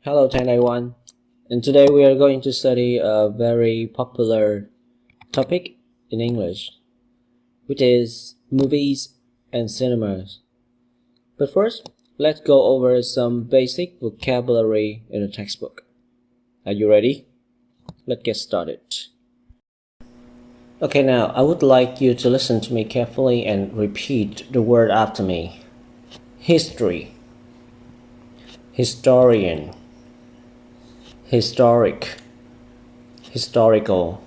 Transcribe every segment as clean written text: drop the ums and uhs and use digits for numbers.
Hello, 1091, and today we are going to study a very popular topic in English, which is movies and cinemas. But first, let's go over some basic vocabulary in a textbook. Are you ready? Let's get started. Okay, now I would like you to listen to me carefully and repeat the word after me. History, historian, historic, historical.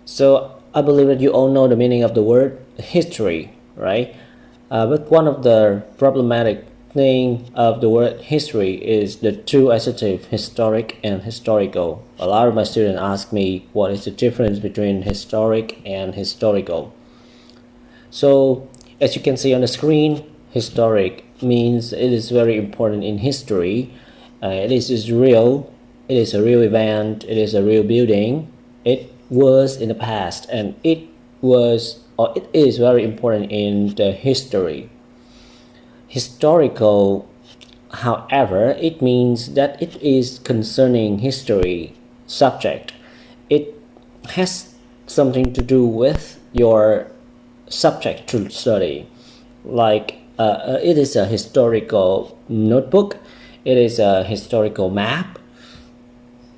So I believe that you all know the meaning of the word history, right? But one of the problematic thing of the word history is the two adjectives historic and historical. A lot of my students ask me what is the difference between historic and historical. So as you can see on the screen, historic means it is very important in history. It is real. It is a real event. It is a real building. It was in the past, and it is very important in the history. Historical, however, it means that it is concerning history subject. It has something to do with your subject to study. Like it is a historical notebook, it is a historical map,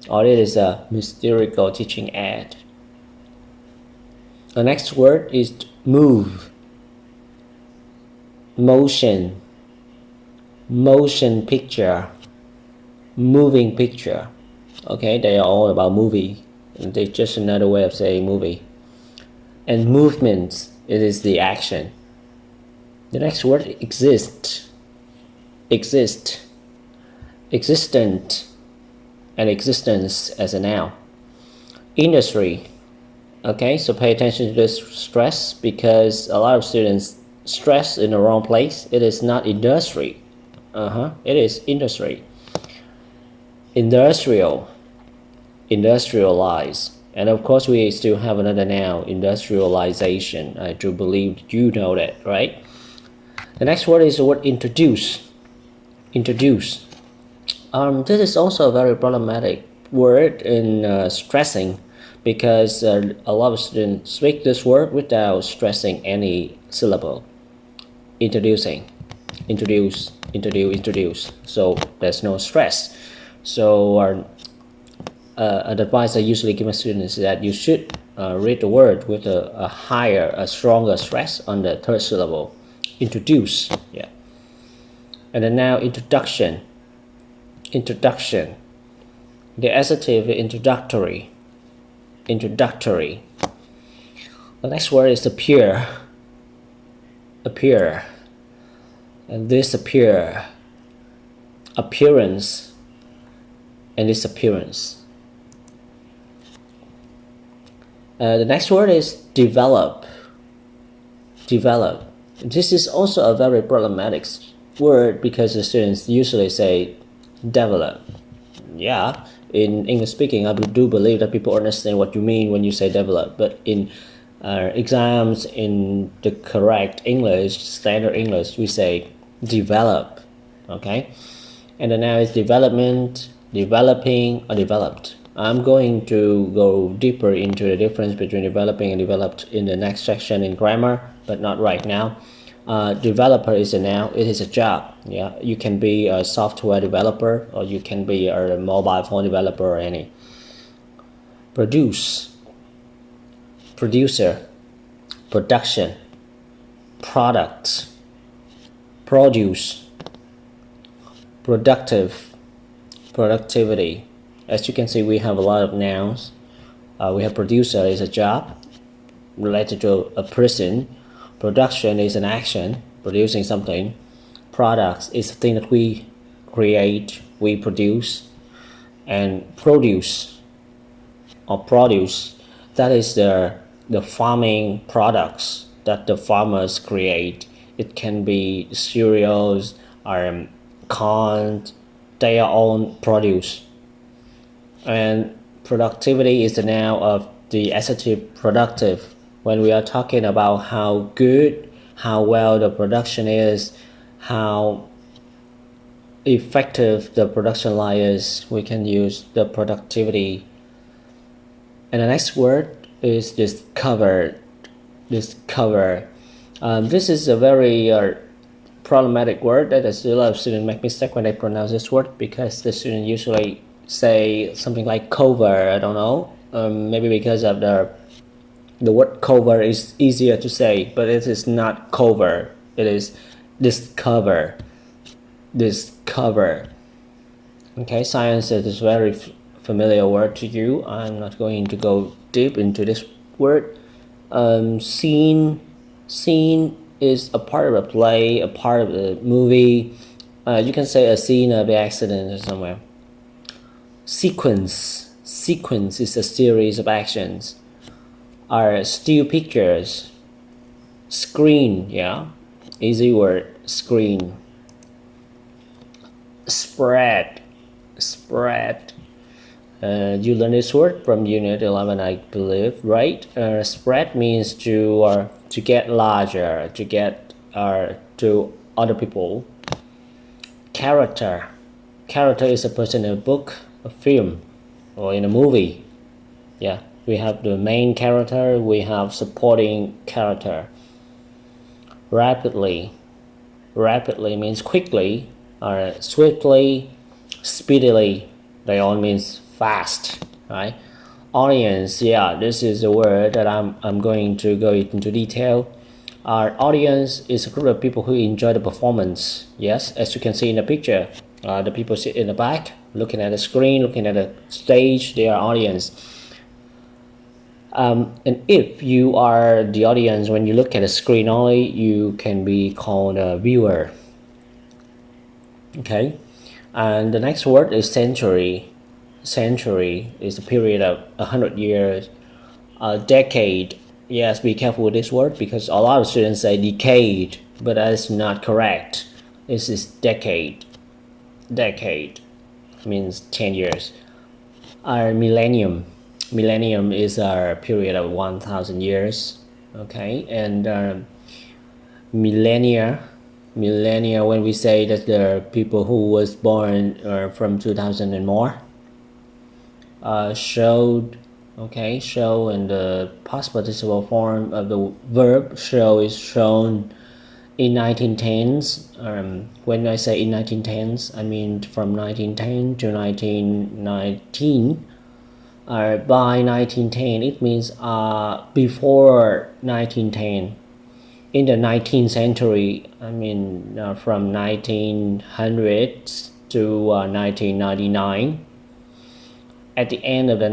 or it is a historical teaching aid. The next word is move, motion, motion picture, moving picture. Okay, they are all about movie. They're just another way of saying movie. And movements, it is the action. The next word exist, exist, existent, and existence as a noun. Industry. Okay, so pay attention to this stress because a lot of students stress in the wrong place. It is not industry. It is industry. Industrial, industrialize. And of course we still have another noun, industrialization. I do believe you know that, right? The next word is the word introduce. Introduce. This is also a very problematic word in stressing because a lot of students speak this word without stressing any syllable. Introducing, introduce, introduce. So there's no stress. So an advice I usually give my students is that you should read the word with a stronger stress on the third syllable. Introduce, yeah. And then now introduction. Introduction. The adjective introductory. Introductory. The next word is appear. Appear. And disappear. Appearance. And disappearance. The next word is develop. Develop. This is also a very problematic word because the students usually say develop. Yeah, in English speaking, I do believe that people understand what you mean when you say develop, but in exams, in the correct English, standard English, we say develop. Okay, and then now it's development, developing, or developed. I'm going to go deeper into the difference between developing and developed in the next section in grammar, but not right now. Developer is a noun. It is a job. Yeah, you can be a software developer or you can be a mobile phone developer or any. Produce, producer, production, product, produce, productive, productivity. As you can see, we have a lot of nouns. We have producer is a job related to a person. Production is an action, producing something. Products is a thing that we create, we produce. And produce, or produce, that is the farming products that the farmers create. It can be cereals or corn, their own produce. And productivity is the noun of the adjective productive. When we are talking about how good, how well the production is, how effective the production line is, we can use the productivity. And the next word is discover. Discover. This is a very problematic word that a lot of students make mistake when they pronounce this word, because the student usually say something like cover. I don't know. Maybe because of the word cover is easier to say, but it is not cover. It is discover. Discover. Okay, science is a very familiar word to you. I'm not going to go deep into this word. Scene is a part of a play, a part of a movie. You can say a scene of the accident or somewhere. Sequence is a series of actions. Are still pictures. Screen, yeah, easy word, screen. Spread. You learn this word from unit 11, I believe, right? Spread means to get larger, to get to other people. Character is a person in a book, a film, or in a movie. Yeah, we have the main character, we have supporting character. Rapidly means quickly, or swiftly, speedily. They all means fast, right? Audience, yeah, this is a word that I'm going to go into detail. Our audience is a group of people who enjoy the performance. Yes, as you can see in the picture, the people sit in the back, looking at the screen, looking at the stage. They are audience. And if you are the audience, when you look at the screen only, you can be called a viewer. Okay, and the next word is century. Century is a period of 100 years. A decade, yes, be careful with this word, because a lot of students say decade, but that's not correct. This is decade. Decade means 10 years. Our millennium is our period of 1,000 years. Okay, and millennia, when we say that the people who was born from 2000 and more. Showed, okay, show in the past participle form of the verb show is shown in 1910s. When I say in 1910s, I mean from 1910 to 1919. By 1910, it means before 1910. In the 19th century, I mean from 1900 to 1999. At the end of the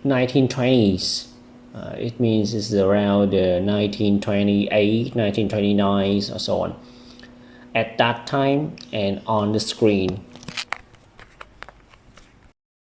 1920s, it means it's around 1928, 1929, or so on. At that time, and on the screen,